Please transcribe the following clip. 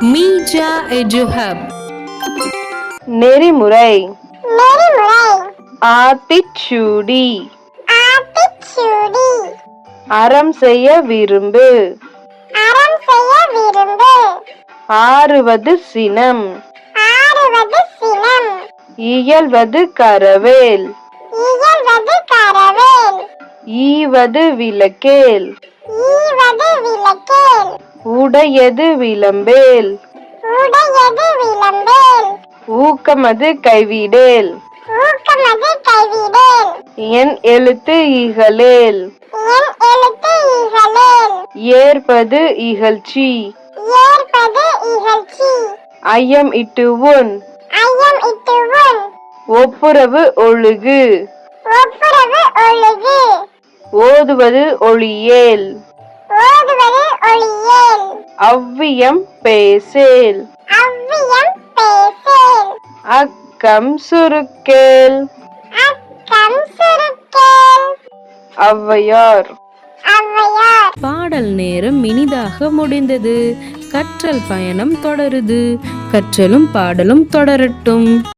Media எஜுஹப். நெறிமுறை ஆத்திச்சூடி அறம் செய்ய விரும்பு ஆறுவது சினம் இயல்வது கரவேல் ஈவது விளக்கேல் உடையது விளம்பேல் ஊக்கமது கைவிடேல் என் எழுத்து இகழேல் ஏற்பது இகழ்ச்சி ஐயம் இட்டுவுன் ஒப்புரவு ஒழுகு ஓதுவது ஒளியேல் அவ்வியம் பேசேல் அக்கம் சுருக்கேல் ஔவையார். பாடல் நேரம் இனிதாக முடிந்தது. கற்றல் பயணம் தொடருது. கற்றலும் பாடலும் தொடரட்டும்.